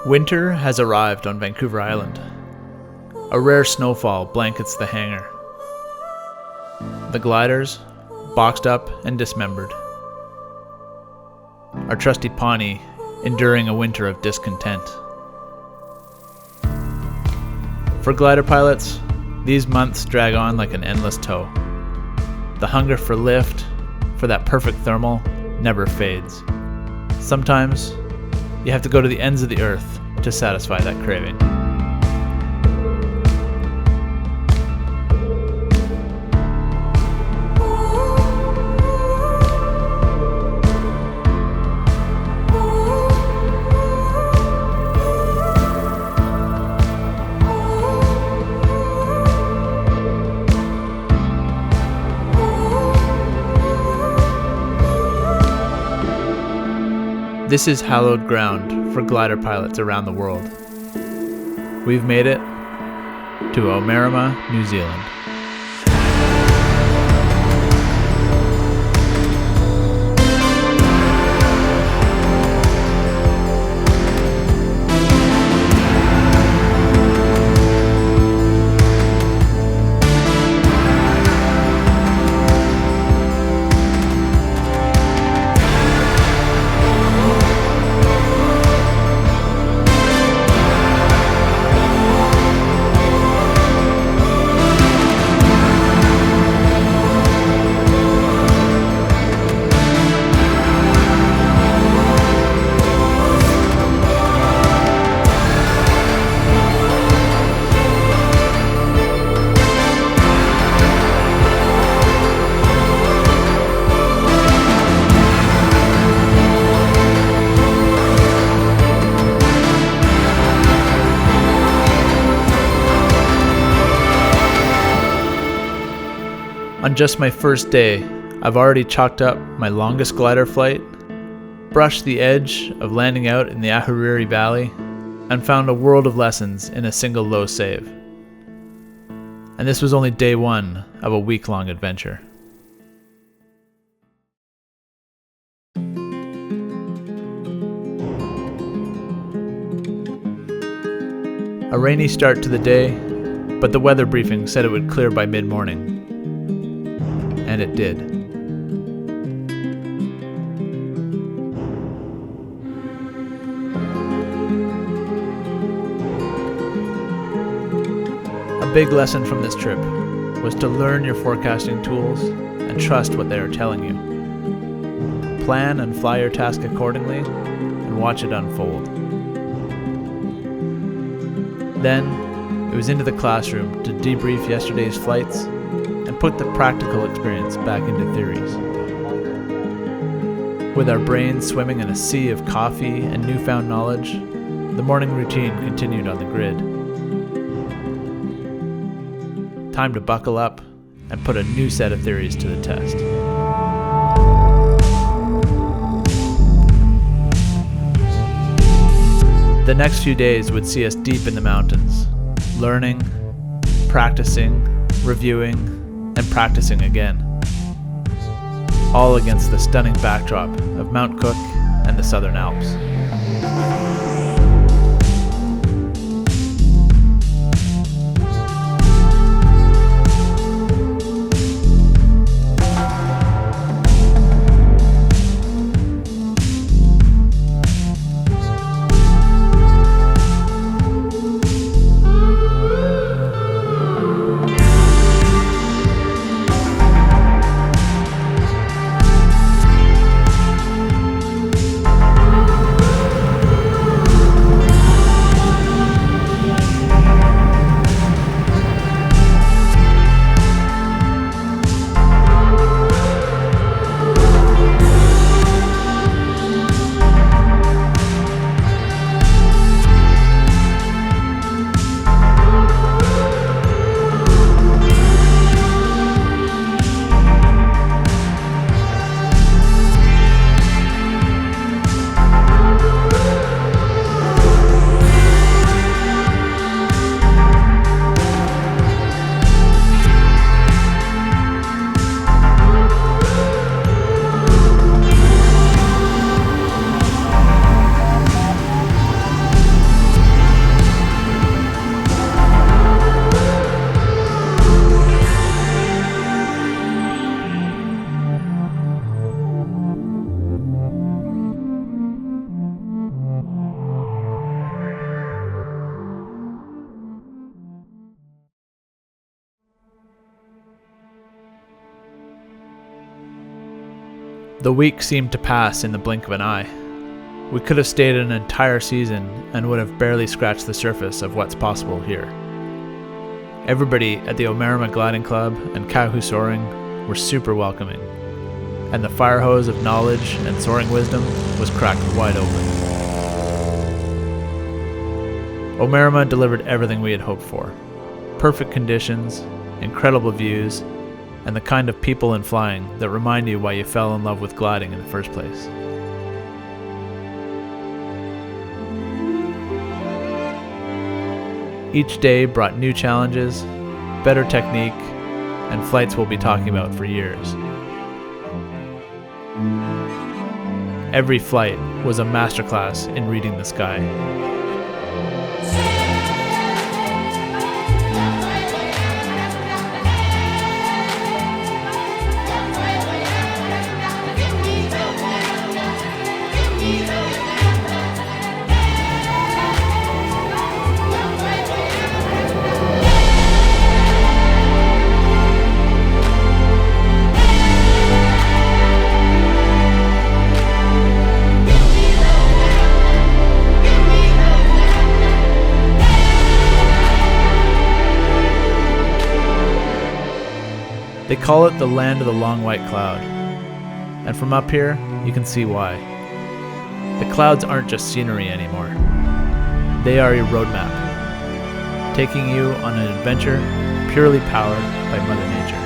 Winter has arrived on Vancouver Island. A rare snowfall blankets the hangar. The gliders, boxed up and dismembered. Our trusty Pawnee enduring a winter of discontent. For glider pilots, these months drag on like an endless tow. The hunger for lift, for that perfect thermal, never fades. Sometimes, you have to go to the ends of the earth to satisfy that craving. This is hallowed ground for glider pilots around the world. We've made it to Omarama, New Zealand. On just my first day, I've already chalked up my longest glider flight, brushed the edge of landing out in the Aoraki Valley, and found a world of lessons in a single low save. And this was only day one of a week-long adventure. A rainy start to the day, but the weather briefing said it would clear by mid-morning. And it did. A big lesson from this trip was to learn your forecasting tools and trust what they are telling you. Plan and fly your task accordingly and watch it unfold. Then, it was into the classroom to debrief yesterday's flights and put the practical experience back into theories. With our brains swimming in a sea of coffee and newfound knowledge, the morning routine continued on the grid. Time to buckle up and put a new set of theories to the test. The next few days would see us deep in the mountains, learning, practicing, reviewing, and practicing again, all against the stunning backdrop of Mount Cook and the Southern Alps. The week seemed to pass in the blink of an eye. We could have stayed an entire season and would have barely scratched the surface of what's possible here. Everybody at the Omarama Gliding Club and Kahu Soaring were super welcoming, and the fire hose of knowledge and soaring wisdom was cracked wide open. Omarama delivered everything we had hoped for. Perfect conditions, incredible views, and the kind of people and flying that remind you why you fell in love with gliding in the first place. Each day brought new challenges, better technique, and flights we'll be talking about for years. Every flight was a masterclass in reading the sky. They call it the land of the long white cloud, and from up here, you can see why. The clouds aren't just scenery anymore. They are your roadmap, taking you on an adventure purely powered by Mother Nature.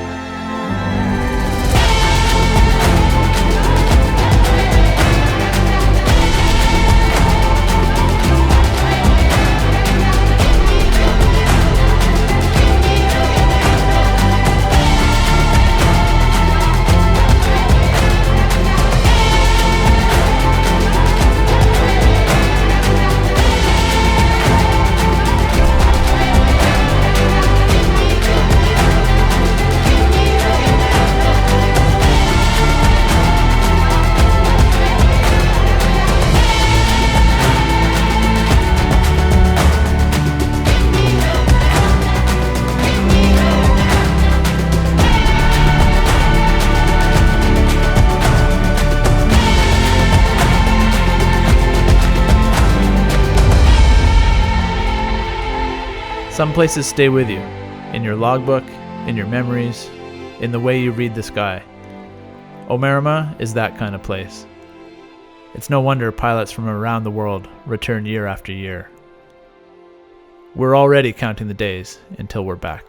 Some places stay with you, in your logbook, in your memories, in the way you read the sky. Omarama is that kind of place. It's no wonder pilots from around the world return year after year. We're already counting the days until we're back.